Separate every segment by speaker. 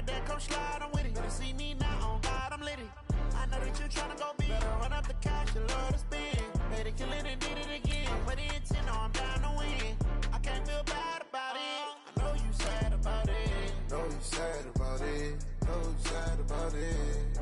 Speaker 1: got that, come slide, I'm with it. Better see me now, on God, I'm litty. I know that you tryna go big. Better run up the cash, you love to spend. Better kill it and did it again. Put it in 10, no, I'm down to win. I can't feel bad about it. I know you sad about it.
Speaker 2: Know you sad about it. Know you sad about it.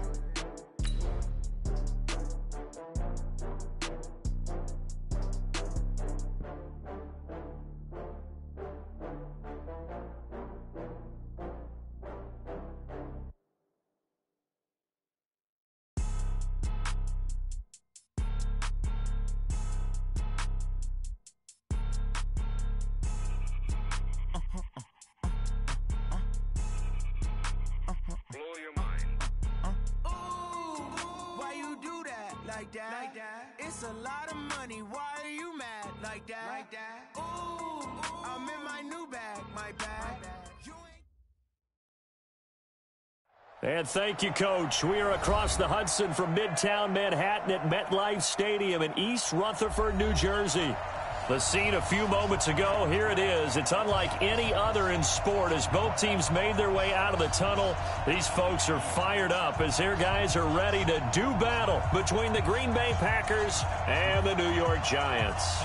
Speaker 1: Like that. It's a lot of money. Why are you mad like that? Ooh, I'm in my new bag, my bag.
Speaker 3: And thank you, Coach. We are across the Hudson from Midtown Manhattan at MetLife Stadium in East Rutherford, New Jersey. The scene a few moments ago, here it is. It's unlike any other in sport as both teams made their way out of the tunnel. These folks are fired up as their guys are ready to do battle between the Green Bay Packers and the New York Giants.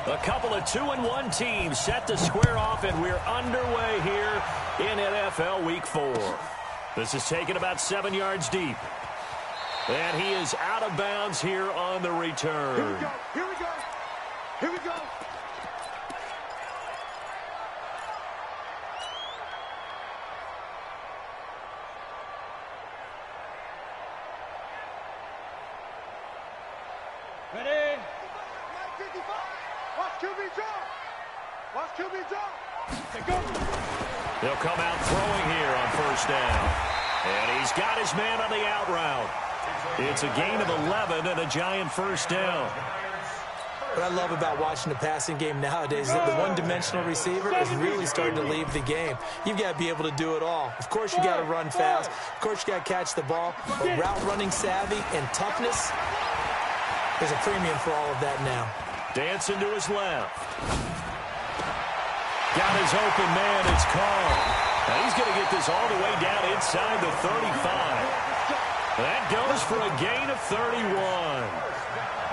Speaker 3: A couple of 2-1 teams set to square off, and we're underway here in NFL Week 4. This is taken about 7 yards deep. And he is out of bounds here on the return.
Speaker 4: Here we go. Here we go. Here we go. Ready? Watch QB draw. Watch QB draw. Go.
Speaker 3: They'll come out throwing here on first down. And he's got his man on the out route. It's a gain of 11 and a Giant first down.
Speaker 5: What I love about watching the passing game nowadays is that the one-dimensional receiver is really starting to leave the game. You've got to be able to do it all. Of course, you got to run fast. Of course, you got to catch the ball. But route running savvy and toughness, there's a premium for all of that now.
Speaker 3: Dancing to his left. Got his open man. It's called. Now he's going to get this all the way down inside the 35. That goes for a gain of 31.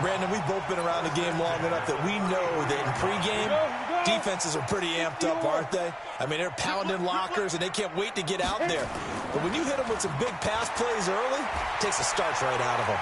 Speaker 6: Brandon, we've both been around the game long enough that we know that in pregame, defenses are pretty amped up, aren't they? I mean, they're pounding lockers, and they can't wait to get out there. But when you hit them with some big pass plays early, it takes the starch right out of them.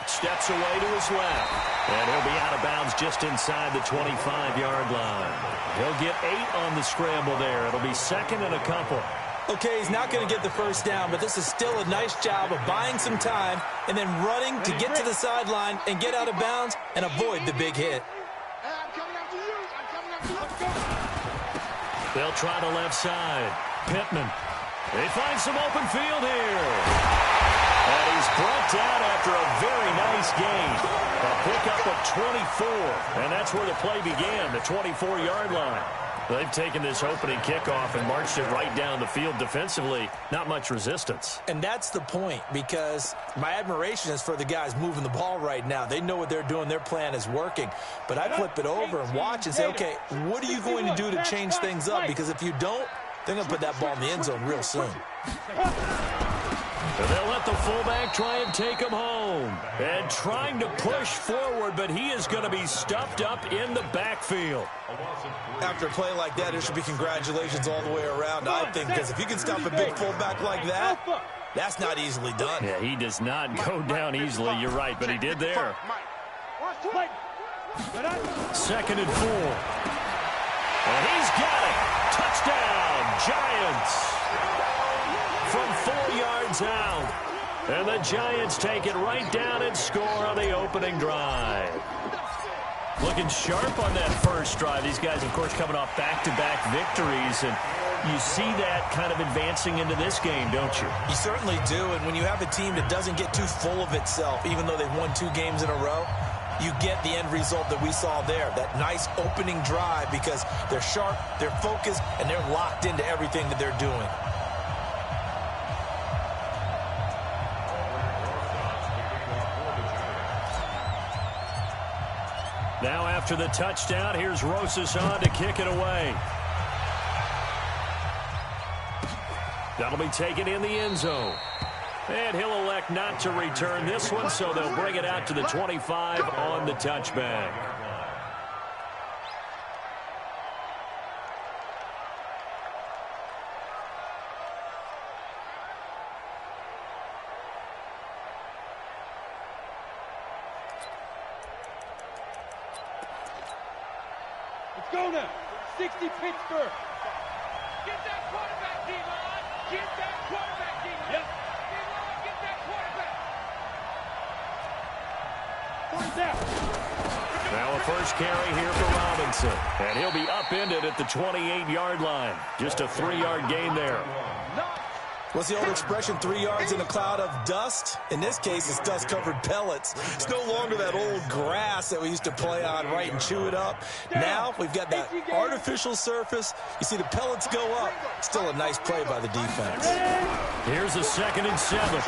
Speaker 3: Steps away to his left. And he'll be out of bounds just inside the 25-yard line. He'll get 8 on the scramble there. It'll be second and a couple.
Speaker 5: Okay, he's not going to get the first down, but this is still a nice job of buying some time and then running to get to the sideline and get out of bounds and avoid the big hit.
Speaker 3: They'll try the left side. Pittman. They find some open field here. And he's brought down after a very nice gain. A pickup of 24. And that's where the play began, the 24-yard line. They've taken this opening kickoff and marched it right down the field defensively. Not much resistance.
Speaker 5: And that's the point, because my admiration is for the guys moving the ball right now. They know what they're doing. Their plan is working. But I flip it over and watch and say, okay, what are you going to do to change things up? Because if you don't, they're going to put that ball in the end zone real soon.
Speaker 3: And they'll let the fullback try and take him home. And trying to push forward, but he is going to be stuffed up in the backfield.
Speaker 6: After a play like that, there should be congratulations all the way around, I think, because if you can stop a big fullback like that, that's not easily done.
Speaker 3: Yeah, he does not go down easily. You're right, but he did there. Second and 4. And he's got it. Touchdown, Giants. From 4 yards out. And the Giants take it right down and score on the opening drive. Looking sharp on that first drive. These guys, of course, coming off back-to-back victories. And you see that kind of advancing into this game, don't you?
Speaker 6: You certainly do. And when you have a team that doesn't get too full of itself, even though they've won 2 games in a row, you get the end result that we saw there, that nice opening drive, because they're sharp, they're focused, and they're locked into everything that they're doing.
Speaker 3: Now after the touchdown, here's Rosas on to kick it away. That'll be taken in the end zone. And he'll elect not to return this one, so they'll bring it out to the 25 on the touchback.
Speaker 4: Let's go now. 60 Pittsburgh.
Speaker 7: Get that quarterback, D-line. Get that quarterback, D-line.
Speaker 4: Yep.
Speaker 7: D-line, get that quarterback.
Speaker 4: First down.
Speaker 3: Now a first carry here for Robinson. And he'll be upended at the 28-yard line. Just a 3-yard gain there.
Speaker 6: What's the old expression, 3 yards in a cloud of dust? In this case, it's dust-covered pellets. It's no longer that old grass that we used to play on, right, and chew it up. Now we've got that artificial surface. You see the pellets go up. Still a nice play by the defense.
Speaker 3: Here's a 2nd and 7.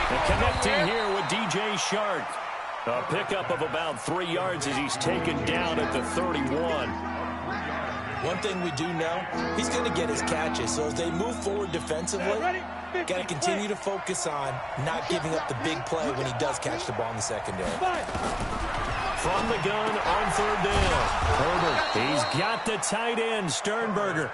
Speaker 3: And connecting here with DJ Shark. A pickup of about 3 yards as he's taken down at the 31.
Speaker 6: One thing we do know, he's going to get his catches. So as they move forward defensively, got to continue to focus on not giving up the big play when he does catch the ball in the secondary.
Speaker 3: From the gun on 3rd down. Herbert, he's got the tight end, Sternberger.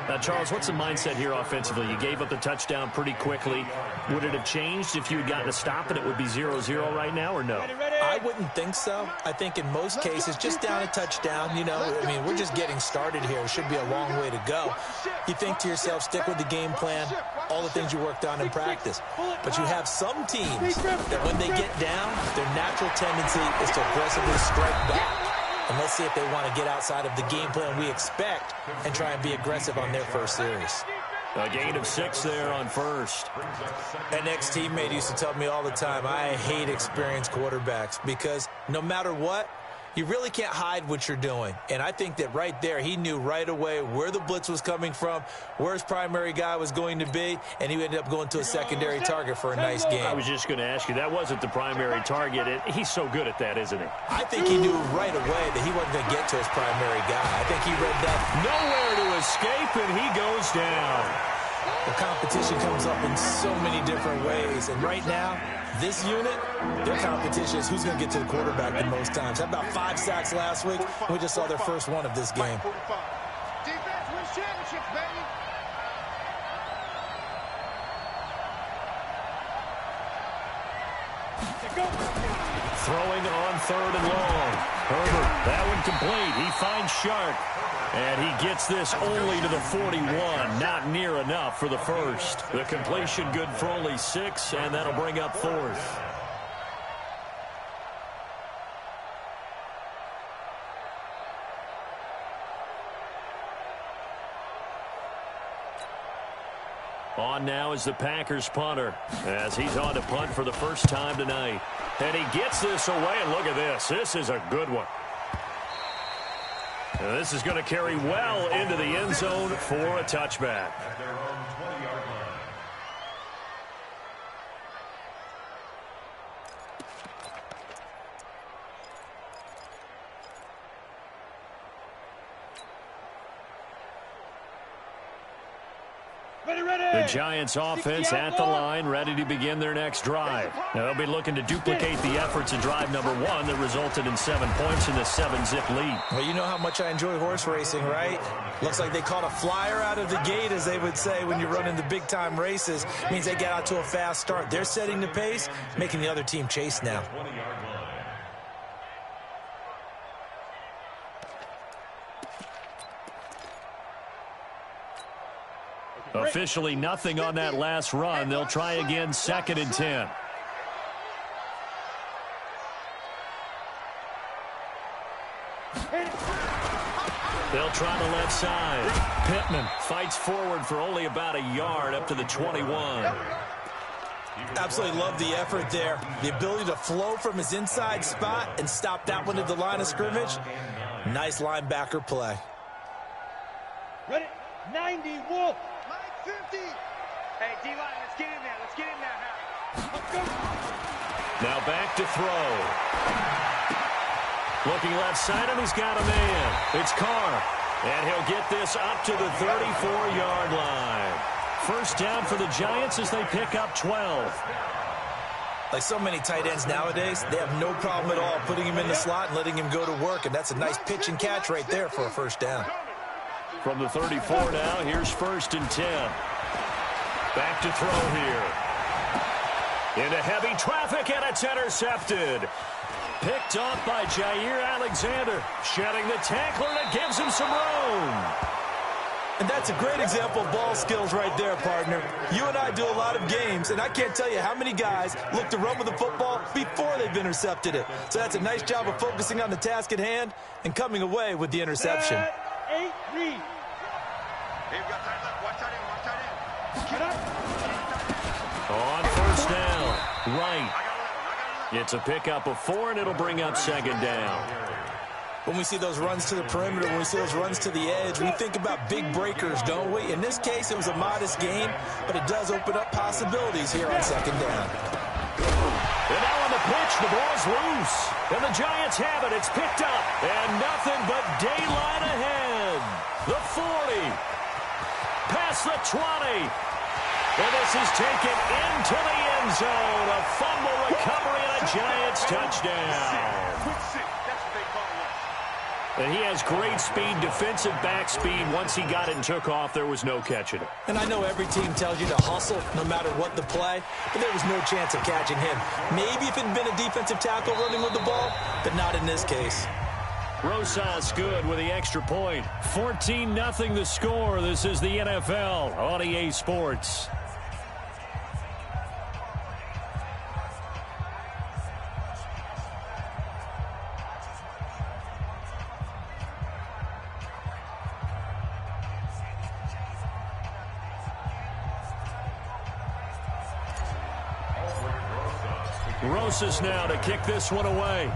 Speaker 3: Now, Charles, what's the mindset here offensively? You gave up the touchdown pretty quickly. Would it have changed if you had gotten a stop and it would be 0-0 right now, or no?
Speaker 6: I wouldn't think so. I think in most cases, just down a touchdown, you know, I mean, we're just getting started here. It should be a long way to go. You think to yourself, stick with the game plan, all the things you worked on in practice. But you have some teams that when they get down, their natural tendency is to aggressively strike back. And let's see if they want to get outside of the game plan we expect and try and be aggressive on their first series.
Speaker 3: A gain of 6 there on first.
Speaker 6: An ex-teammate used to tell me all the time, I hate experienced quarterbacks because no matter what, you really can't hide what you're doing. And I think that right there, he knew right away where the blitz was coming from, where his primary guy was going to be, and he ended up going to a secondary target for a nice game.
Speaker 3: I was just going to ask you, that wasn't the primary target. He's so good at that, isn't he?
Speaker 6: I think he knew right away that he wasn't going to get to his primary guy. I think he read that.
Speaker 3: Nowhere to escape, and he goes down.
Speaker 6: The competition comes up in so many different ways, and right now, this unit, their competition is who's going to get to the quarterback the most times. Had about 5 sacks last week. We just saw their first one of this game.
Speaker 7: Defense wins championships, baby.
Speaker 3: Throwing on 3rd and long. Herbert, that one complete. He finds Shark. And he gets this only to the 41. Not near enough for the first. The completion good for only 6, and that'll bring up 4th. On now is the Packers punter as he's on to punt for the first time tonight. And he gets this away, and look at this. This is a good one. And this is going to carry well into the end zone for a touchback. The Giants offense at the line, ready to begin their next drive. Now, they'll be looking to duplicate the efforts in drive number 1 that resulted in 7 points in the 7-zip lead.
Speaker 6: Well, you know how much I enjoy horse racing, right? Looks like they caught a flyer out of the gate, as they would say when you're running the big-time races. Means they get out to a fast start. They're setting the pace, making the other team chase now.
Speaker 3: Officially nothing on that last run. They'll try again, 2nd and 10. They'll try the left side. Pittman fights forward for only about a yard up to the 21.
Speaker 6: Absolutely love the effort there. The ability to flow from his inside spot and stop that one at the line of scrimmage. Nice linebacker play.
Speaker 7: Ready? 90, Wolf.
Speaker 4: 950.
Speaker 7: Hey, D-line, let's get in there. Let's get in there now.
Speaker 4: Let's go.
Speaker 3: Now back to throw. Looking left side, and he's got a man. It's Carr. And he'll get this up to the 34-yard line. First down for the Giants as they pick up 12.
Speaker 6: Like so many tight ends nowadays, they have no problem at all putting him in the slot and letting him go to work, and that's a nice pitch and catch right there for a first down.
Speaker 3: From the 34 now, here's 1st and 10. Back to throw here. Into heavy traffic, and it's intercepted. Picked off by Jair Alexander. Shedding the tackler, and it gives him some room.
Speaker 6: And that's a great example of ball skills right there, partner. You and I do a lot of games, and I can't tell you how many guys look to run with the football before they've intercepted it. So that's a nice job of focusing on the task at hand and coming away with the interception.
Speaker 7: 8-3.
Speaker 4: Hey, we got tight left. Watch tight end. Watch tight end.
Speaker 7: Get up.
Speaker 3: On first down, right. It's a pickup of 4, and it'll bring up 2nd down.
Speaker 6: When we see those runs to the perimeter, when we see those runs to the edge, we think about big breakers, don't we? In this case, it was a modest gain, but it does open up possibilities here on 2nd down.
Speaker 3: And now on the pitch, the ball's loose. And the Giants have it. It's picked up. And nothing but daylight ahead. The 40. Past the 20. And this is taken into the end zone. A fumble recovery and a Giants touchdown. And he has great speed, defensive back speed. Once he got it and took off, there was no catching it.
Speaker 6: And I know every team tells you to hustle no matter what the play, but there was no chance of catching him. Maybe if it had been a defensive tackle running with the ball, but not in this case.
Speaker 3: Rosas good with the extra point. 14-0 the score. This is the NFL on EA Sports. Rosas now to kick this one away.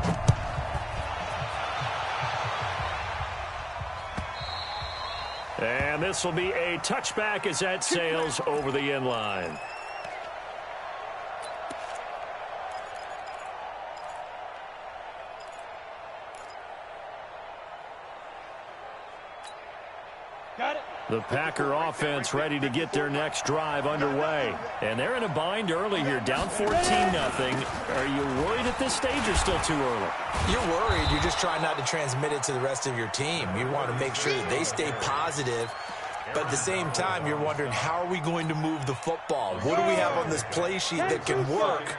Speaker 3: And this will be a touchback as that sails over the end line.
Speaker 7: Got it.
Speaker 3: The Packer offense ready to get their next drive underway. And they're in a bind early here, down 14-0. Are you worried at this stage or still too early?
Speaker 6: You're worried. You're just trying not to transmit it to the rest of your team. You want to make sure that they stay positive. But at the same time, you're wondering, how are we going to move the football? What do we have on this play sheet that can work?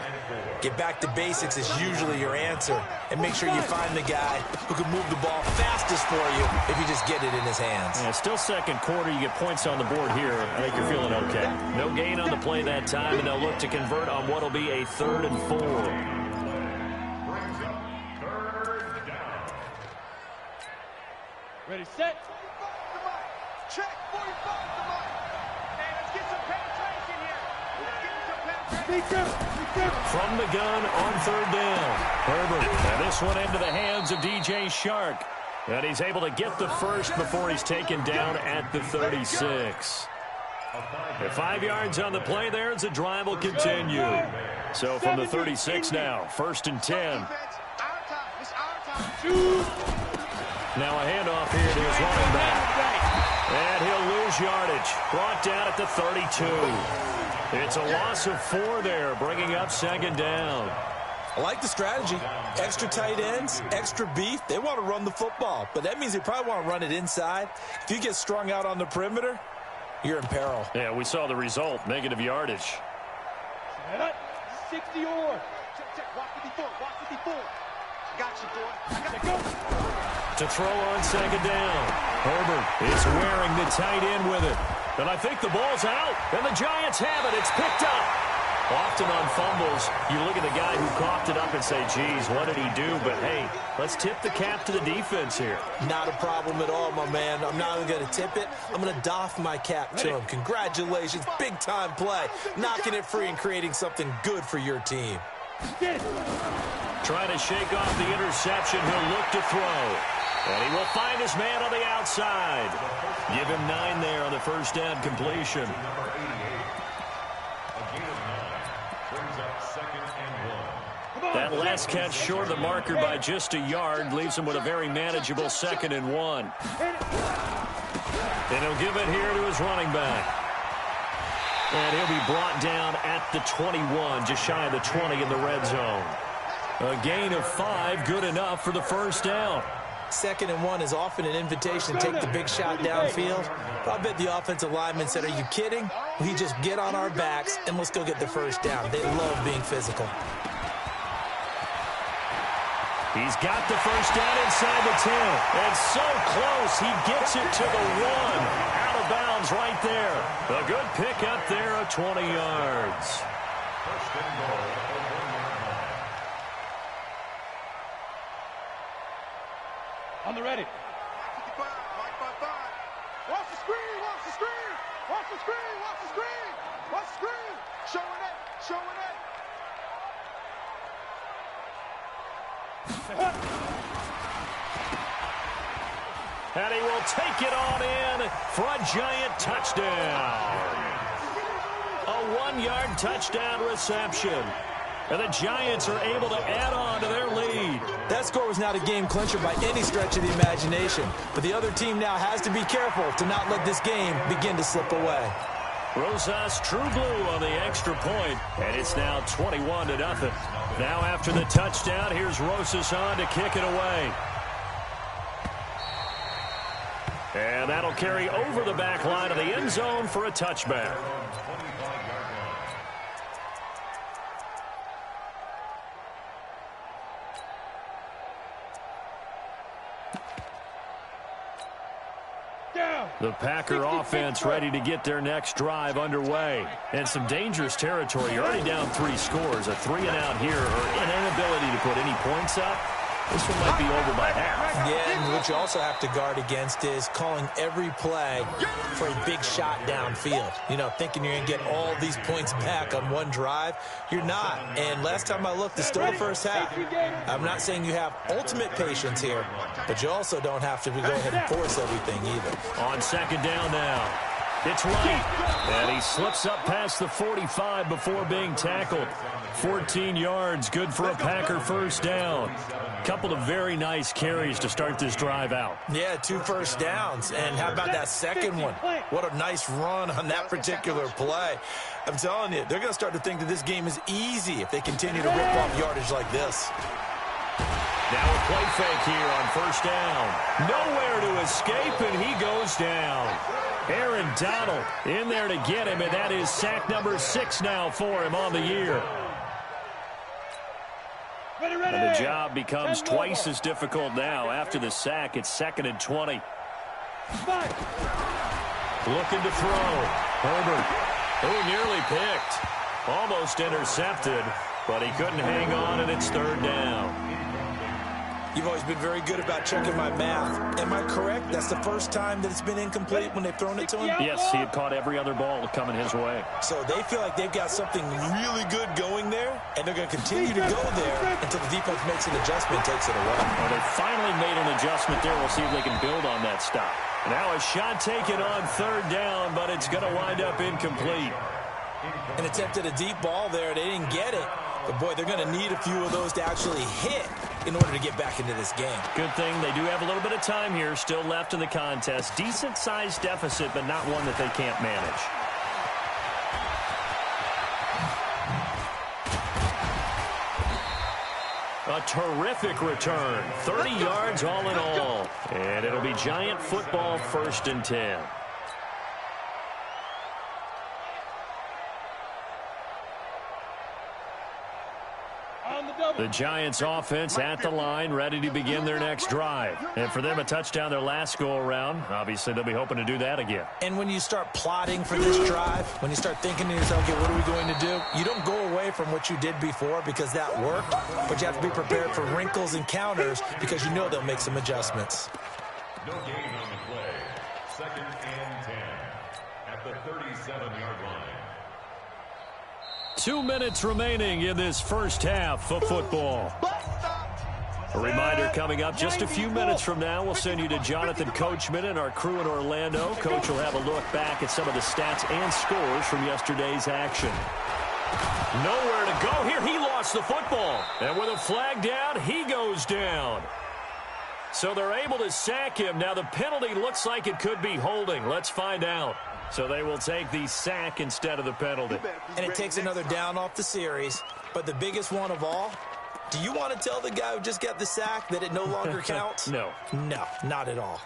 Speaker 6: Get back to basics is usually your answer. And make sure you find the guy who can move the ball fastest for you if you just get it in his hands.
Speaker 3: Yeah, still second quarter. You get points on the board here. I think you're feeling okay. No gain on the play that time, and they'll look to convert on what will be a 3rd and 4.
Speaker 7: Ready, set.
Speaker 4: Check 45 to Mike.
Speaker 7: Hey, let's get some penetration here. Let's get some penetration.
Speaker 3: From the gun on 3rd down. Herbert. And this one into the hands of DJ Shark. And he's able to get the first before he's taken down at the 36. The 5 yards on the play there as the drive will continue. So from the 36 now, 1st and 10.
Speaker 4: Our time. It's our time.
Speaker 3: Now a handoff here to his running back. And he'll lose yardage. Brought down at the 32. It's a loss of 4 there, bringing up 2nd down.
Speaker 6: I like the strategy. Extra tight ends, extra beef. They want to run the football, but that means they probably want to run it inside. If you get strung out on the perimeter, you're in peril.
Speaker 3: Yeah, we saw the result, negative yardage.
Speaker 7: 60 or.
Speaker 4: Check. Watch 54. Watch 54. Got you, boy. I got
Speaker 7: Go.
Speaker 3: To throw on 2nd down. Herbert is wearing the tight end with it. And I think the ball's out. And the Giants have it. It's picked up. Often on fumbles, you look at the guy who coughed it up and say, geez, what did he do? But, hey, let's tip the cap to the defense here.
Speaker 5: Not a problem at all, my man. I'm not even going to tip it. I'm going to doff my cap to him. Congratulations. Big-time play. Knocking it free and creating something good for your team.
Speaker 3: Trying to shake off the interception. He'll look to throw. And he will find his man on the outside. Give him 9 there on the first down completion. That last catch short of the marker by just a yard leaves him with a very manageable 2nd and 1. And he'll give it here to his running back. And he'll be brought down at the 21, just shy of the 20 in the red zone. A gain of 5, good enough for the first down.
Speaker 5: 2nd and 1 is often an invitation to take the big shot downfield. But I bet the offensive lineman said, are you kidding? We just get on our backs and let's go get the first down. They love being physical.
Speaker 3: He's got the first down inside the 10. And so close, he gets it to the 1. Out of bounds right there. A good pick up there of 20 yards.
Speaker 7: On the ready. Watch the screen, watch the screen, watch the screen, watch the screen, watch the screen. Showing it, showing it.
Speaker 3: And he will take it on in for a giant touchdown. A 1-yard touchdown reception. And the Giants are able to add on to their lead.
Speaker 5: That score was not a game clincher by any stretch of the imagination. But the other team now has to be careful to not let this game begin to slip away.
Speaker 3: Rosas true blue on the extra point, and it's now 21-0. Now after the touchdown, here's Rosas on to kick it away. And that'll carry over the back line of the end zone for a touchback. The Packer offense ready to get their next drive underway. And some dangerous territory. You're already down 3 scores. A 3-and-out here, or an inability to put any points up. This one might be over by half.
Speaker 5: Yeah, and what you also have to guard against is calling every play for a big shot downfield. You know, thinking you're going to get all these points back on one drive. You're not. And last time I looked, it's still the first half. I'm not saying you have ultimate patience here, but you also don't have to go ahead and force everything either.
Speaker 3: On 2nd down now. It's Wright. And he slips up past the 45 before being tackled. 14 yards, good for a Packer first down. Couple of very nice carries to start this drive out.
Speaker 5: Yeah, 2 first downs. And how about that second one? What a nice run on that particular play. I'm telling you, they're going to start to think that this game is easy if they continue to rip off yardage like this.
Speaker 3: Now a play fake here on first down. Nowhere to escape, and he goes down. Aaron Donald in there to get him, and that is sack number 6 now for him on the year. And the job becomes twice as difficult now. After the sack, it's 2nd and 20. Looking to throw. Herbert, who nearly picked. Almost intercepted, but he couldn't hang on, and it's 3rd down.
Speaker 5: You've always been very good about checking my math. Am I correct? That's the first time that it's been incomplete when they've thrown it to him?
Speaker 3: Yes, he had caught every other ball coming his way.
Speaker 5: So they feel like they've got something really good going there, and they're going to continue to go there until the defense makes an adjustment and takes it away.
Speaker 3: Well, they finally made an adjustment there. We'll see if they can build on that stop. Now a shot taken on 3rd down, but it's going to wind up incomplete.
Speaker 5: An attempt at a deep ball there. They didn't get it. But, boy, they're going to need a few of those to actually hit in order to get back into this game.
Speaker 3: Good thing they do have a little bit of time here still left in the contest. Decent-sized deficit, but not one that they can't manage. A terrific return. 30 yards all in all. And it'll be Giant football 1st and 10.
Speaker 7: On the double.
Speaker 3: The Giants offense at the line, ready to begin their next drive. And for them, a touchdown their last go-around. Obviously, they'll be hoping to do that again.
Speaker 5: And when you start plotting for this drive, when you start thinking to yourself, okay, what are we going to do? You don't go away from what you did before because that worked, but you have to be prepared for wrinkles and counters because you know they'll make some adjustments.
Speaker 8: No gain on the play. 2nd and 10 at the 37-yard line.
Speaker 3: 2 minutes remaining in this first half of football. A reminder coming up just a few minutes from now. We'll send you to Jonathan Coachman and our crew in Orlando. Coach will have a look back at some of the stats and scores from yesterday's action. Nowhere to go here. He lost the football. And with a flag down, he goes down. So they're able to sack him. Now the penalty looks like it could be holding. Let's find out. So they will take the sack instead of the penalty.
Speaker 5: And it takes another down off the series. But the biggest one of all, do you want to tell the guy who just got the sack that it no longer counts?
Speaker 3: No.
Speaker 5: No, not at all.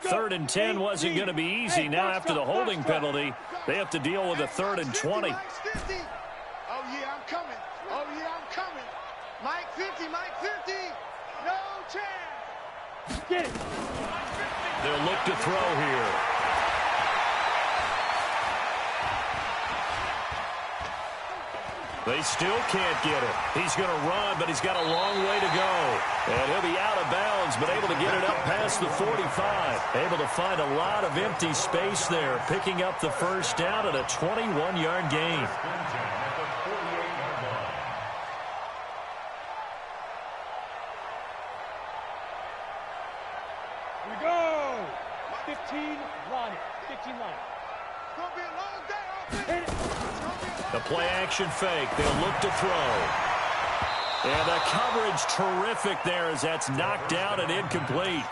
Speaker 3: Third and 10 wasn't going to be easy. Now after the holding penalty, they have to deal with a 3rd and 20.
Speaker 7: Oh, yeah, I'm coming. Oh, yeah, I'm coming. Mike 50, Mike 50. No chance. Get it.
Speaker 3: They'll look to throw here. They still can't get it. He's going to run, but he's got a long way to go. And he'll be out of bounds, but able to get it up past the 45. Able to find a lot of empty space there, picking up the first down at a 21-yard gain.
Speaker 9: We go. 15 line. 15 line.
Speaker 7: It's going to be a long day.
Speaker 9: Hit it.
Speaker 3: The play action fake. They'll look to throw. And the coverage terrific there as that's knocked down and incomplete.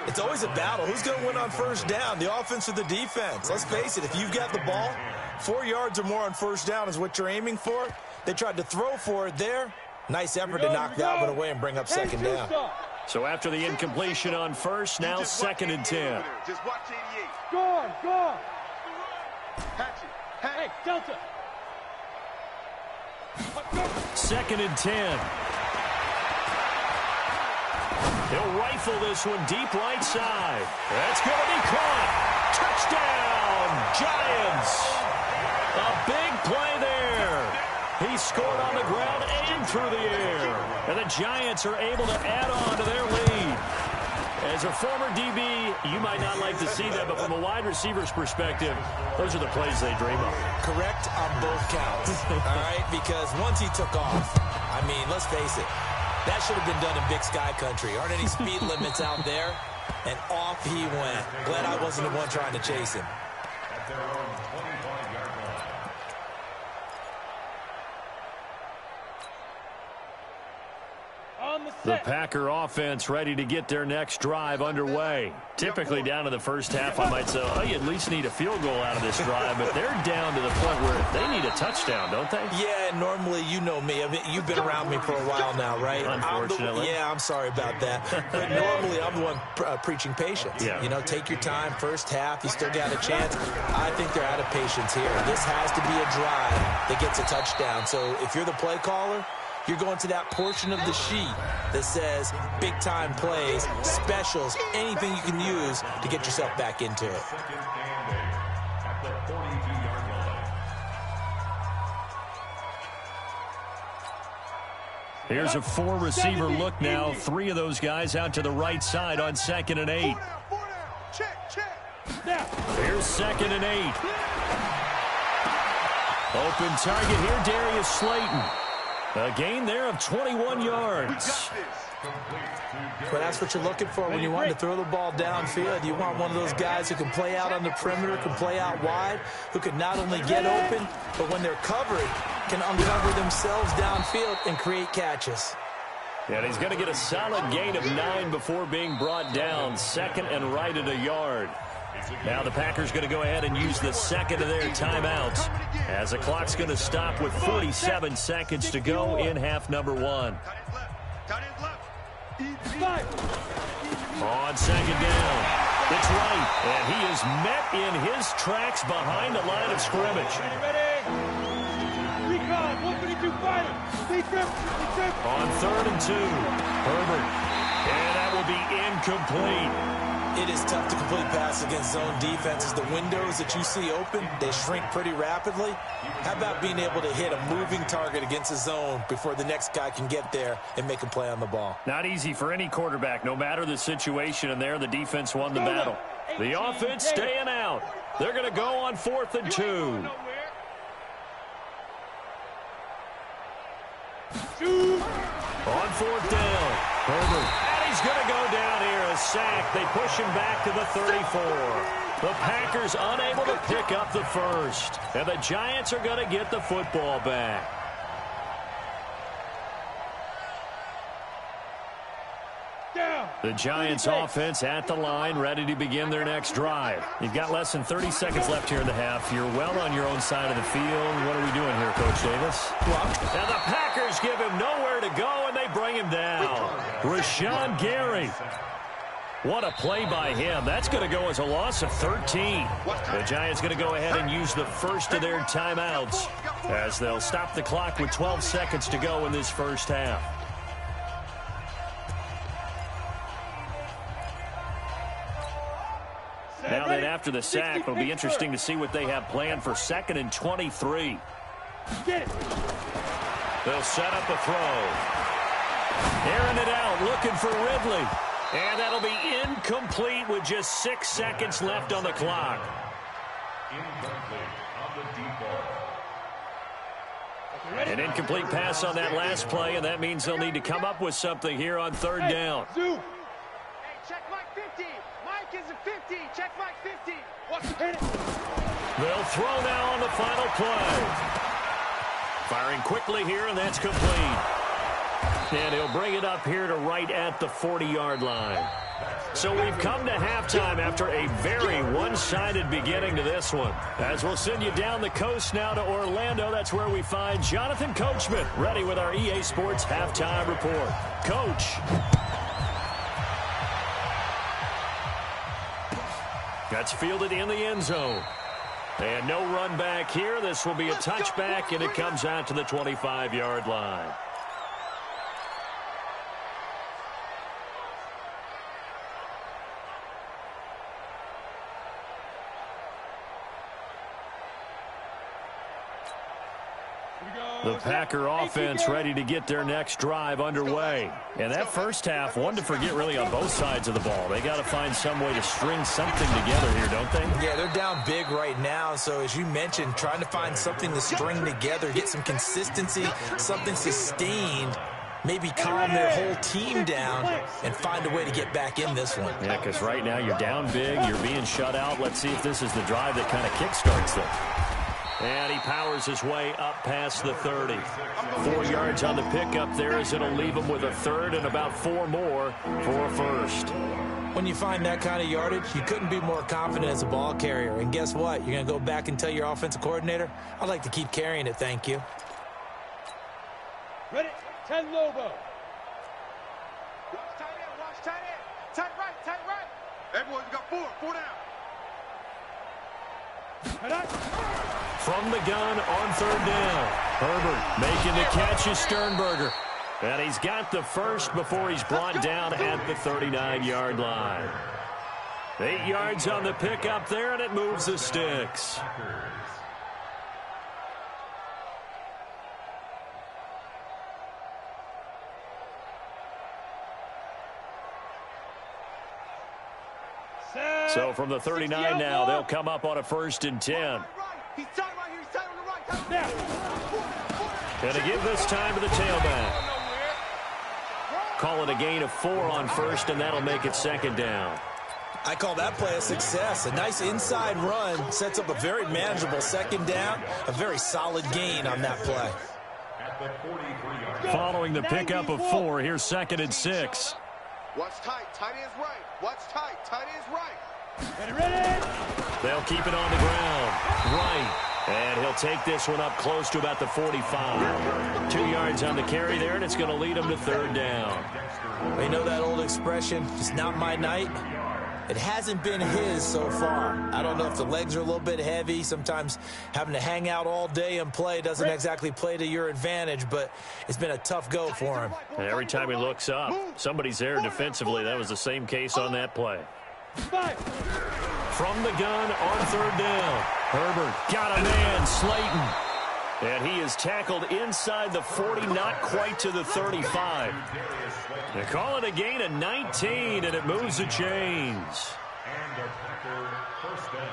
Speaker 5: It's always a battle. Who's going to win on first down, the offense or the defense? Let's face it, if you've got the ball, 4 yards or more on first down is what you're aiming for. They tried to throw for it there. Nice effort to knock that one away and bring up second down.
Speaker 3: So after the incompletion on first, now 2nd and 10.
Speaker 7: Just watch 88.
Speaker 9: Go on, go on.
Speaker 7: Hatchet.
Speaker 9: Hey, Delta.
Speaker 3: 2nd and 10. He'll rifle this one deep right side. That's going to be caught. Touchdown, Giants. A big play there. He scored on the ground and through the air. And the Giants are able to add on to their lead. As a former DB, you might not like to see that, but from a wide receiver's perspective, those are the plays they dream of.
Speaker 5: Correct on both counts, all right? Because once he took off, I mean, let's face it, that should have been done in Big Sky Country. Aren't any speed limits out there? And off he went. Glad I wasn't the one trying to chase him.
Speaker 8: At their own 25-yard line.
Speaker 9: On the
Speaker 3: The
Speaker 9: set.
Speaker 3: Packer offense ready to get their next drive underway. Typically down in the first half, I might say, oh, you at least need a field goal out of this drive, but they're down to the point where they need a touchdown, don't they?
Speaker 5: Yeah, normally, you know me. I mean, you've been around me for a while now, right?
Speaker 3: Unfortunately.
Speaker 5: I'm sorry about that. But normally, I'm the one preaching patience.
Speaker 3: Yeah.
Speaker 5: You know, take your time, first half, you still got a chance. I think they're out of patience here. This has to be a drive that gets a touchdown. So if you're the play caller, you're going to that portion of the sheet that says big-time plays, specials, anything you can use to get yourself back into it.
Speaker 8: 2nd and 8 at the 42-yard line.
Speaker 3: Here's a 4-receiver look now. 3 of those guys out to the right side on 2nd and 8.
Speaker 7: Check.
Speaker 9: Now.
Speaker 3: Here's 2nd and 8. Open target here, Darius Slayton. A gain there of 21 yards.
Speaker 5: But that's what you're looking for when you want to throw the ball downfield. You want one of those guys who can play out on the perimeter, can play out wide, who can not only get open, but when they're covered, can uncover themselves downfield and create catches.
Speaker 3: And he's going to get a solid gain of 9 before being brought down. 2nd and right at a yard. Now the Packers going to go ahead and use the second of their timeouts as the clock's going to stop with 47 seconds to go in half number 1.
Speaker 7: Tight end left.
Speaker 3: On 2nd down. It's right, and he is met in his tracks behind the line of scrimmage.
Speaker 9: Ready? Recon, 152 fighter. Stay trip.
Speaker 3: On 3rd and 2, Herbert. And that will be incomplete.
Speaker 5: It is tough to complete passes against zone defenses. The windows that you see open, they shrink pretty rapidly. How about being able to hit a moving target against a zone before the next guy can get there and make a play on the ball?
Speaker 3: Not easy for any quarterback, no matter the situation, and there the defense won the battle. The offense staying out. They're going to go on 4th and 2. On 4th down, Herbert. And he's going to go down here, a sack. They push him back to the 34. The Packers unable to pick up the first. And the Giants are going to get the football back. The Giants offense at the line, ready to begin their next drive. You've got less than 30 seconds left here in the half. You're well on your own side of the field. What are we doing here, Coach Davis? And the Packers give him nowhere to go, and they bring him down. Rashawn Gary. What a play by him. That's going to go as a loss of 13. The Giants going to go ahead and use the first of their timeouts as they'll stop the clock with 12 seconds to go in this first half. Now then, after the sack, it'll be interesting to see what they have planned for 2nd and 23. They'll set up a throw. Airing it out, looking for Ridley. And that'll be incomplete with just 6 seconds left on the clock. An incomplete pass on that last play, and that means they'll need to come up with something here on 3rd down.
Speaker 7: Hey, check Mike 50. Mike is a 50. Check Mike 50.
Speaker 3: They'll throw now on the final play. Firing quickly here, and that's complete. And he'll bring it up here to right at the 40-yard line. So we've come to halftime after a very one-sided beginning to this one. As we'll send you down the coast now to Orlando, that's where we find Jonathan Coachman, ready with our EA Sports Halftime Report. Coach. That's fielded in the end zone. And no run back here. This will be a touchback, and it comes out to the 25-yard line. The Packer offense ready to get their next drive underway. And that first half, one to forget really on both sides of the ball. They got to find some way to string something together here, don't they?
Speaker 5: Yeah, they're down big right now. So as you mentioned, trying to find something to string together, get some consistency, something sustained, maybe calm their whole team down and find a way to get back in this one.
Speaker 3: Yeah, because right now you're down big, you're being shut out. Let's see if this is the drive that kind of kickstarts them. And he powers his way up past the 30. 4 yards on the pickup there as it'll leave him with a third and about 4 more for a first.
Speaker 5: When you find that kind of yardage, you couldn't be more confident as a ball carrier. And guess what? You're going to go back and tell your offensive coordinator, I'd like to keep carrying it, thank you.
Speaker 9: Ready? 10 Lobo.
Speaker 7: Watch tight end, watch tight end. Tight right, tight right.
Speaker 4: Everyone, you got 4 down.
Speaker 3: From the gun on 3rd down. Herbert making the catch is Sternberger. And he's got the first before he's brought down at the 39-yard line. 8 yards on the pickup there, and it moves the sticks. So from the 39 now, they'll come up on a 1st and 10.
Speaker 7: He's tight right here. He's tight on the right.
Speaker 3: And to give this time to the tailback. Call it a gain of 4 on 1st, and that'll make it 2nd down.
Speaker 5: I call that play a success. A nice inside run sets up a very manageable 2nd down. A very solid gain on that play.
Speaker 3: Following the pickup of 4, here's 2nd and 6.
Speaker 4: Watch tight. Tight end's right. Watch tight. Tight end's right.
Speaker 9: Ready?
Speaker 3: They'll keep it on the ground. Right. And he'll take this one up close to about the 45. 2 yards on the carry there, and it's going to lead him to 3rd down.
Speaker 5: You know that old expression, it's not my night? It hasn't been his so far. I don't know if the legs are a little bit heavy. Sometimes having to hang out all day and play doesn't exactly play to your advantage, but it's been a tough go for him.
Speaker 3: And every time he looks up, somebody's there defensively. That was the same case on that play. From the gun on third down. Herbert got a man, Slayton. And he is tackled inside the 40, not quite to the 35. They call it a gain of 19, and it moves the chains.
Speaker 8: And a Packer first down.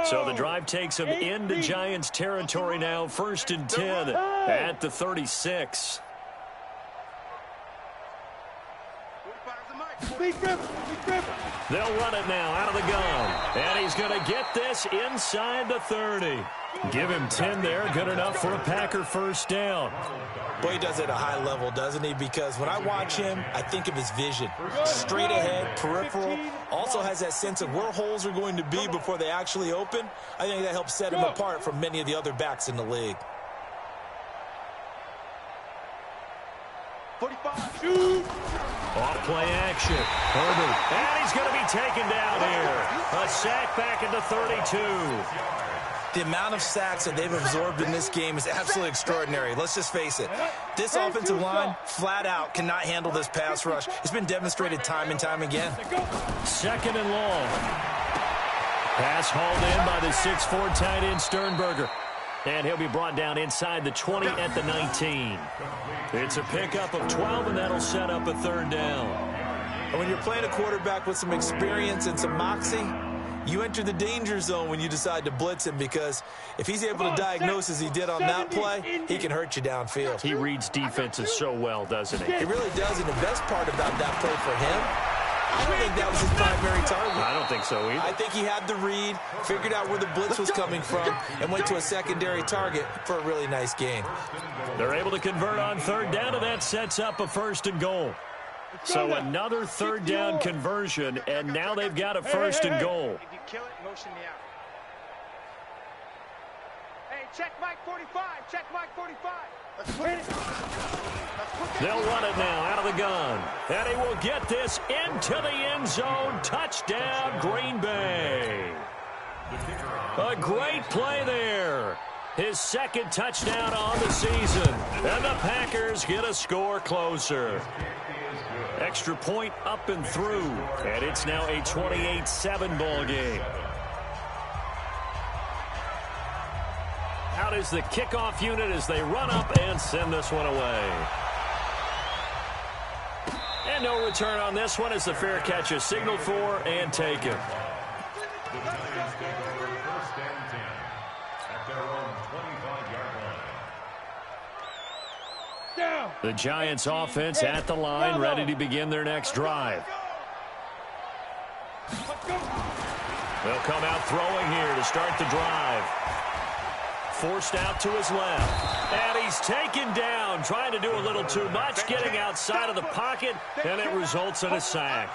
Speaker 3: So the drive takes him into Giants territory now. 1st and 10 at the 36. They'll run it now out of the gun. And he's going to get this inside the 30. Give him 10 there. Good enough for a Packer first down.
Speaker 5: Boy, he does it at a high level, doesn't he? Because when I watch him, I think of his vision. Straight ahead, peripheral. Also has that sense of where holes are going to be before they actually open. I think that helps set him apart from many of the other backs in the league.
Speaker 7: 45. Shoot.
Speaker 3: Off play action. Herbert. And he's going to be taken down here. A sack back at the 32.
Speaker 5: The amount of sacks that they've absorbed in this game is absolutely extraordinary. Let's just face it. This offensive line, flat out, cannot handle this pass rush. It's been demonstrated time and time again.
Speaker 3: 2nd and long. Pass hauled in by the 6'4" tight end Sternberger. And he'll be brought down inside the 20 at the 19. It's a pickup of 12, and that'll set up a 3rd down.
Speaker 5: And when you're playing a quarterback with some experience and some moxie, you enter the danger zone when you decide to blitz him, because if he's able to diagnose as he did on that play, he can hurt you downfield.
Speaker 3: He reads defenses so well, doesn't he?
Speaker 5: He really does, and the best part about that play for him, I don't think that was his primary target.
Speaker 3: I don't think so either.
Speaker 5: I think he had the read, figured out where the blitz was coming from, and went to a secondary target for a really nice gain.
Speaker 3: They're able to convert on 3rd down, and that sets up a 1st and goal. So another 3rd down conversion, and now they've got a 1st and goal.
Speaker 7: If you kill it, motion me out. Hey, check Mike 45. Check Mike 45.
Speaker 3: They'll run it now out of the gun. And he will get this into the end zone. Touchdown, Green Bay. A great play there. His 2nd touchdown on the season. And the Packers get a score closer. Extra point up and through. And it's now a 28-7 ball game. Out is the kickoff unit as they run up and send this one away. And no return on this one as the fair catch is signaled for and taken.
Speaker 8: The Giants take over 1st and 10 at their own 25-yard line.
Speaker 3: The Giants offense at the line, ready to begin their next drive. They'll come out throwing here to start the drive. Forced out to his left. And he's taken down, trying to do a little too much, getting outside of the pocket, and it results in a sack.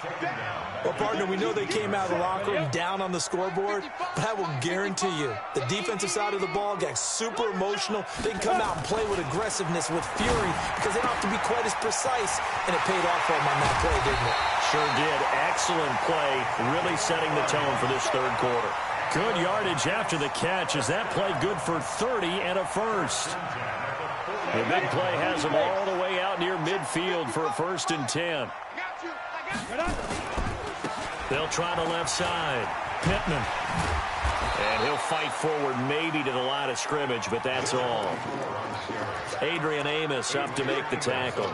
Speaker 5: Well, partner, we know they came out of the locker room down on the scoreboard, but I will guarantee you the defensive side of the ball got super emotional. They can come out and play with aggressiveness, with fury, because they don't have to be quite as precise, and it paid off for them on that play, didn't it?
Speaker 3: Sure did. Excellent play, really setting the tone for this 3rd quarter. Good yardage after the catch. Is that play good for 30 and a 1st? The big play has them all the way out near midfield for a 1st and 10. They'll try the left side. Pittman. And he'll fight forward maybe to the line of scrimmage, but that's all. Adrian Amos up to make the tackle.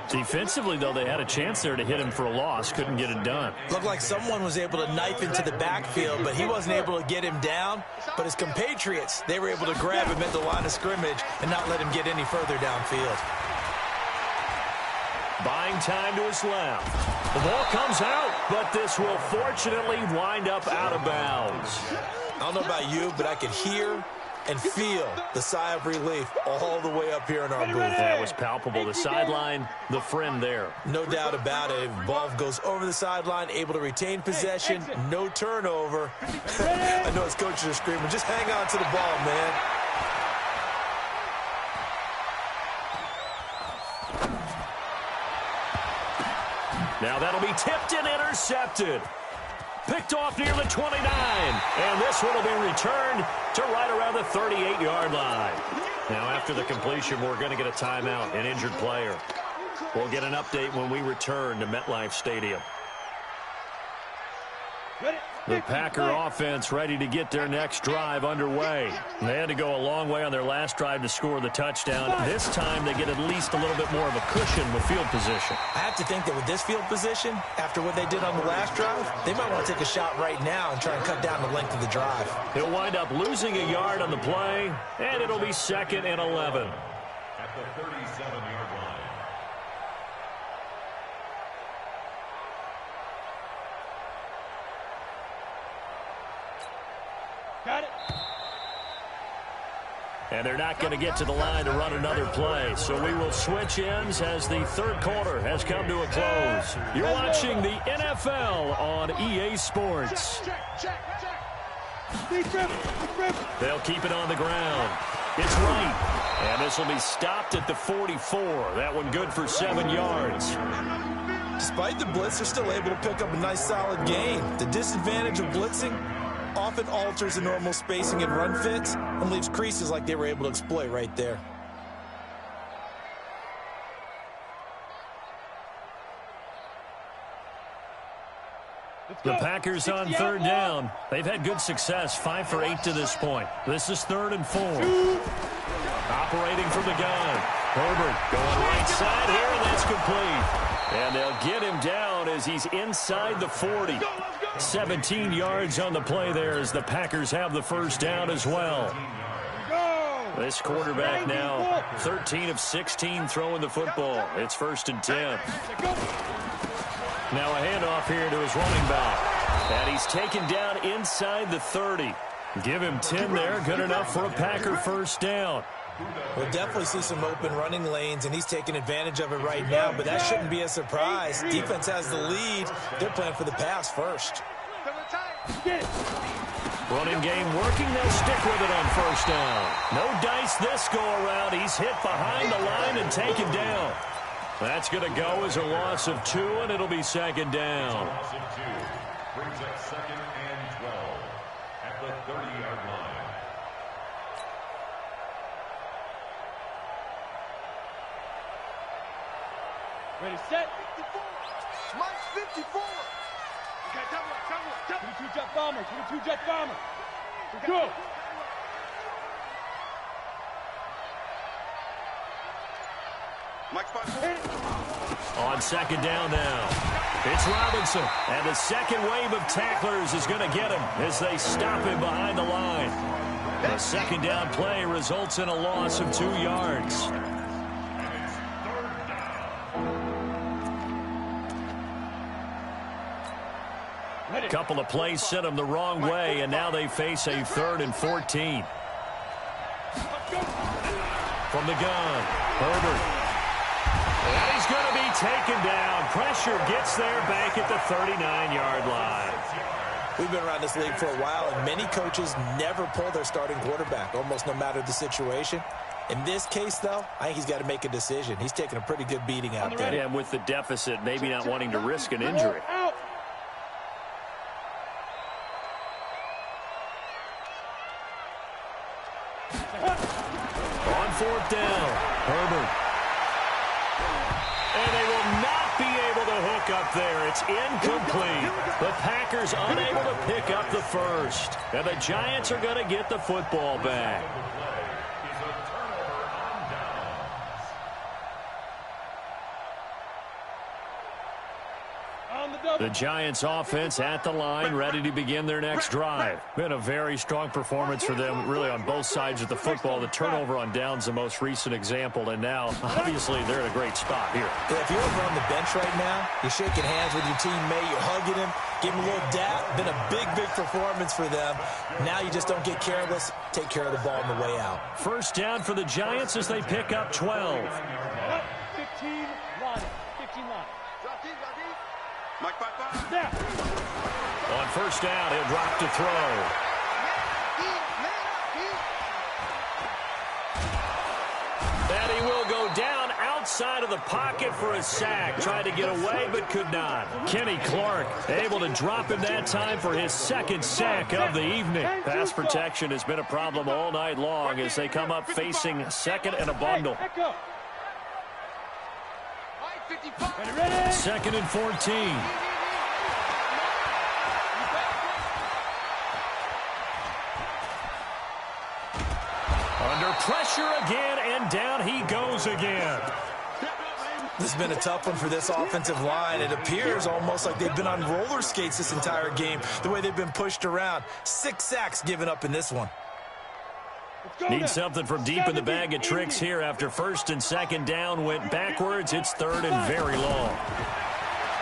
Speaker 3: Defensively, though, they had a chance there to hit him for a loss. Couldn't get it done.
Speaker 5: Looked like someone was able to knife into the backfield, but he wasn't able to get him down. But his compatriots, they were able to grab him at the line of scrimmage and not let him get any further downfield.
Speaker 3: Buying time to his left. The ball comes out, but this will fortunately wind up out of bounds.
Speaker 5: I don't know about you, but I could hear and feel the sigh of relief all the way up here in our booth.
Speaker 3: That was palpable. The sideline, the friend there.
Speaker 5: No doubt about it. Ball goes over the sideline, able to retain possession, no turnover. I know his coaches are screaming, just hang on to the ball, man.
Speaker 3: Now that'll be tipped and intercepted. Picked off near the 29. And this one will be returned to right around the 38-yard line. Now after the completion, we're going to get a timeout, an injured player. We'll get an update when we return to MetLife Stadium. The Packer offense ready to get their next drive underway. They had to go a long way on their last drive to score the touchdown. This time they get at least a little bit more of a cushion with field position.
Speaker 5: I have to think that with this field position, after what they did on the last drive, they might want to take a shot right now and try and cut down the length of the drive.
Speaker 3: He'll wind up losing a yard on the play, and it'll be 2nd and 11.
Speaker 8: At the 37-yard line.
Speaker 9: Got it.
Speaker 3: And they're not going to get to the line to run another play. So we will switch ends as the third quarter has come to a close. You're watching the NFL on EA Sports. They'll keep it on the ground. It's right. And this will be stopped at the 44. That one good for 7 yards.
Speaker 6: Despite the blitz, they're still able to pick up a nice solid gain. The disadvantage of blitzing often alters the normal spacing and run fits and leaves creases like they were able to exploit right there.
Speaker 3: The Packers on 3rd down. They've had good success, 5 for 8 to this point. This is 3rd and 4. Operating from the gun. Herbert going right side here, and that's complete. And they'll get him down as he's inside the 40. 17 yards on the play there as the Packers have the first down as well. This quarterback now 13 of 16 throwing the football. It's 1st and 10. Now a handoff here to his running back. And he's taken down inside the 30. Give him 10 there. Good enough for a Packer first down.
Speaker 5: We'll definitely see some open running lanes, and he's taking advantage of it right now, but that shouldn't be a surprise. Defense has the lead. They're playing for the pass first.
Speaker 3: Running game working. They'll stick with it on first down. No dice this go-around. He's hit behind the line and taken down. That's going to go as a loss of 2, and it'll be 2nd down.
Speaker 8: Loss of 2 brings up 2nd and 12 at the 30-yard line.
Speaker 9: Ready, set.
Speaker 7: 54. Mike 54. Okay, double.
Speaker 9: 22 jet bomber. 22 jet bomber. Go.
Speaker 4: Mike 5.
Speaker 3: On 2nd down now. It's Robinson. And the second wave of tacklers is going to get him as they stop him behind the line. The 2nd down play results in a loss of 2 yards. A couple of plays sent them the wrong way, and now they face a 3rd and 14. From the gun, Herbert. And he's going to be taken down. Pressure gets there back at the 39-yard line.
Speaker 5: We've been around this league for a while, and many coaches never pull their starting quarterback, almost no matter the situation. In this case, though, I think he's got to make a decision. He's taking a pretty good beating out there.
Speaker 3: And with the deficit, maybe not wanting to risk an injury. On 4th down, Herbert. And they will not be able to hook up there. It's incomplete. The Packers unable to pick up the first. And the Giants are going to get the football back. The Giants offense at the line, ready to begin their next drive. Been a very strong performance for them, really on both sides of the football. The turnover on downs the most recent example, and now, obviously, they're in a great spot here.
Speaker 5: Yeah, if you're over on the bench right now, you're shaking hands with your teammate, you're hugging him, giving him a little dap. Been a big, big performance for them. Now you just don't get careless. Take care of the ball on the way out.
Speaker 3: First down for the Giants as they pick up 12.
Speaker 9: 15 line. 15 line.
Speaker 4: Mike 5.
Speaker 9: There.
Speaker 3: On first down, he'll drop to throw. And he will go down outside of the pocket for a sack. Tried to get away, but could not. Kenny Clark able to drop him that time for his second sack of the evening. Pass protection has been a problem all night long as they come up facing second and a bundle. Second and 14. Under pressure again, and down he goes again.
Speaker 5: This has been a tough one for this offensive line. It appears almost like they've been on roller skates this entire game, the way they've been pushed around. 6 sacks given up in this one.
Speaker 3: Need something from deep in the bag of tricks here after first and second down went backwards. It's third and very long.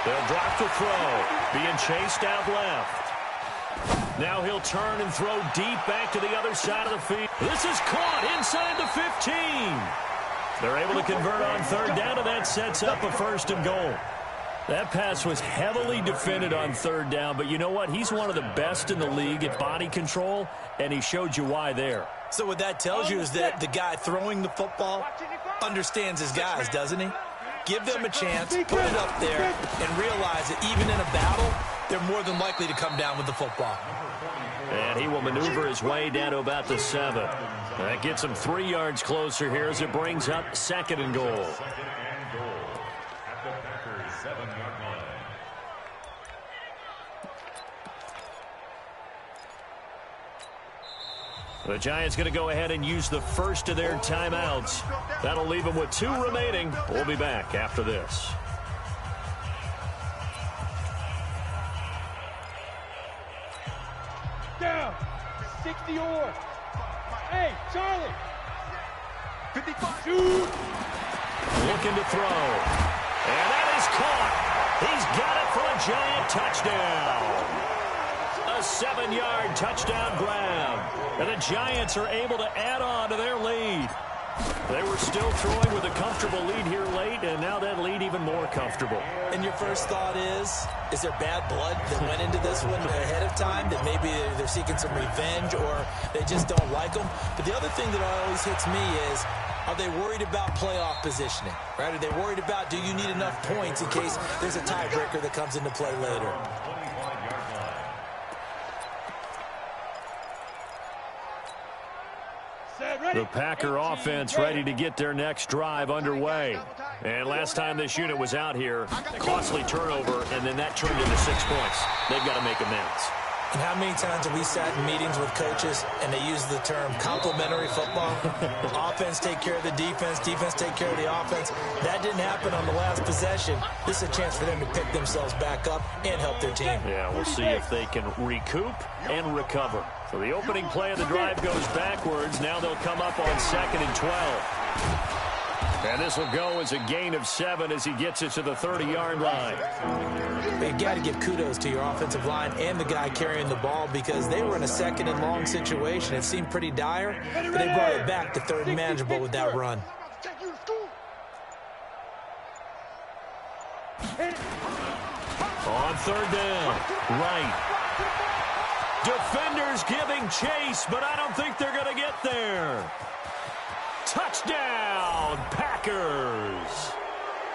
Speaker 3: They'll drop the throw, being chased out left. Now he'll turn and throw deep back to the other side of the field. This is caught inside the 15. They're able to convert on third down, and that sets up a first and goal. That pass was heavily defended on third down, but you know what? He's one of the best in the league at body control, and he showed you why there.
Speaker 5: So what that tells you is that the guy throwing the football understands his guys, doesn't he? Give them a chance, put it up there, and realize that even in a battle, they're more than likely to come down with the football.
Speaker 3: And he will maneuver his way down to about the 7. That gets him 3 yards closer here as it brings up second and goal.
Speaker 8: Second and goal at the Packers' 7-yard line.
Speaker 3: The Giants going to go ahead and use the first of their timeouts. That'll leave them with 2 remaining. We'll be back after this.
Speaker 9: Down. 60 or. Hey, Charlie.
Speaker 7: 55.
Speaker 9: Shoot.
Speaker 3: Looking to throw. And that is caught. He's got it for a Giant touchdown. A 7-yard touchdown grab. And the Giants are able to add on to their lead. They were still throwing with a comfortable lead here late, and now that lead even more comfortable.
Speaker 5: And your first thought is there bad blood that went into this one ahead of time, that maybe they're seeking some revenge or they just don't like them? But the other thing that always hits me is, are they worried about playoff positioning? Right? Are they worried about, do you need enough points in case there's a tiebreaker that comes into play later?
Speaker 3: The Packer offense ready to get their next drive underway. And last time this unit was out here, costly turnover, and then that turned into 6 points. They've got to make amends.
Speaker 5: And how many times have we sat in meetings with coaches and they use the term complementary football? Offense take care of the defense, defense take care of the offense. That didn't happen on the last possession. This is a chance for them to pick themselves back up and help their team.
Speaker 3: Yeah, we'll see if they can recoup and recover. So the opening play of the drive goes backwards. Now they'll come up on 2nd and 12. And this will go as a gain of 7 as he gets it to the 30-yard line.
Speaker 5: You got to give kudos to your offensive line and the guy carrying the ball because they were in a 2nd and long situation. It seemed pretty dire, but they brought it back to 3rd and manageable with that run.
Speaker 3: On 3rd down, right. Defenders giving chase, but I don't think they're going to get there. Touchdown, Packers.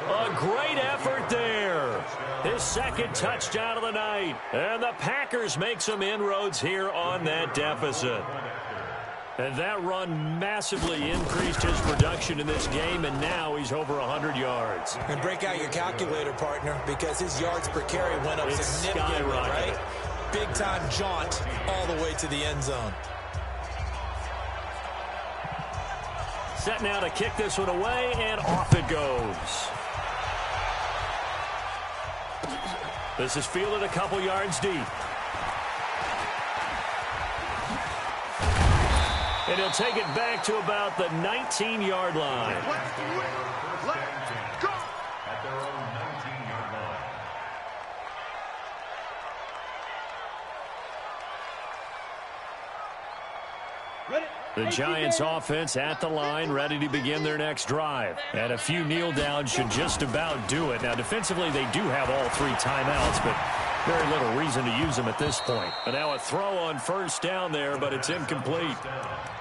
Speaker 3: A great effort there. His 2nd touchdown of the night. And the Packers make some inroads here on that deficit. And that run massively increased his production in this game, and now he's over 100 yards.
Speaker 5: And break out your calculator, partner, because his yards per carry went up significantly, right? Big-time jaunt all the way to the end zone.
Speaker 3: Set now to kick this one away, and off it goes. This is fielded a couple yards deep. And he'll take it back to about the 19-yard line.
Speaker 8: Let's go. At their own 19-yard line.
Speaker 3: The Giants offense at the line, ready to begin their next drive. And a few kneel downs should just about do it. Now, defensively, they do have all 3 timeouts, but very little reason to use them at this point. And now a throw on 1st down there, but it's incomplete.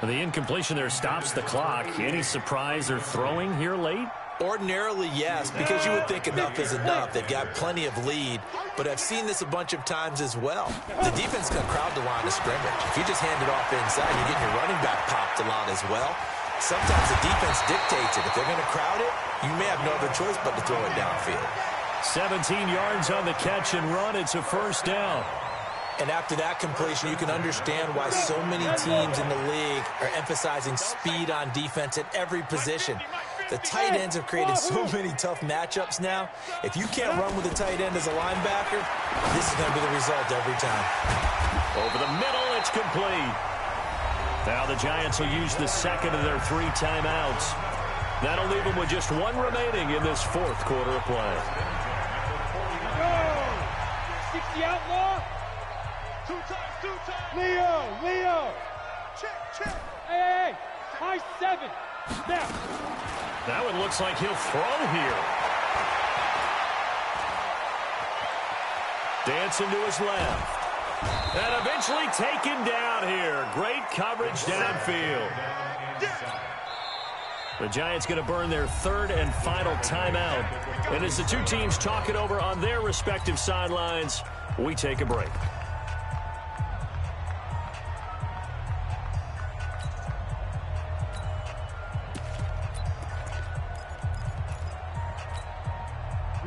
Speaker 3: And the incompletion there stops the clock. Any surprise they're throwing here late?
Speaker 5: Ordinarily, yes, because you would think enough is enough. They've got plenty of lead, but I've seen this a bunch of times as well. The defense can crowd the line of scrimmage. If you just hand it off inside, you're getting your running back popped a lot as well. Sometimes the defense dictates it. If they're going to crowd it, you may have no other choice but to throw it downfield.
Speaker 3: 17 yards on the catch and run. It's a first down.
Speaker 5: And after that completion, you can understand why so many teams in the league are emphasizing speed on defense at every position. The tight ends have created so many tough matchups now. If you can't run with a tight end as a linebacker, this is going to be the result every time.
Speaker 3: Over the middle, it's complete. Now the Giants will use the second of their 3 timeouts. That'll leave them with just 1 remaining in this 4th quarter of play.
Speaker 9: Go! 60 outlaw.
Speaker 7: 2 times.
Speaker 9: Leo.
Speaker 7: Check.
Speaker 9: Hey. High 7. Now.
Speaker 3: That one looks like he'll throw here. Dancing to his left. And eventually taken down here. Great coverage downfield. The Giants going to burn their 3rd and final timeout. And as the 2 teams talk it over on their respective sidelines, we take a break.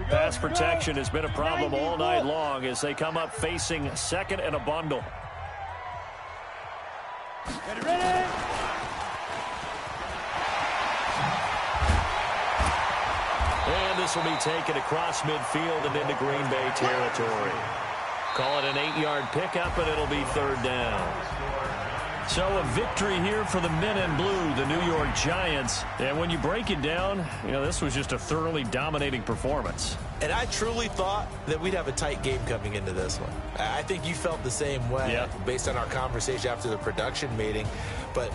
Speaker 3: Pass protection has been a problem all night long as they come up facing 2nd and a bundle.
Speaker 9: Ready?
Speaker 3: And this will be taken across midfield and into Green Bay territory. Call it an 8-yard pickup, and it'll be 3rd down. So a victory here for the men in blue, the New York Giants. And when you break it down, this was just a thoroughly dominating performance.
Speaker 5: And I truly thought that we'd have a tight game coming into this one. I think you felt the same way based on our conversation after the production meeting. But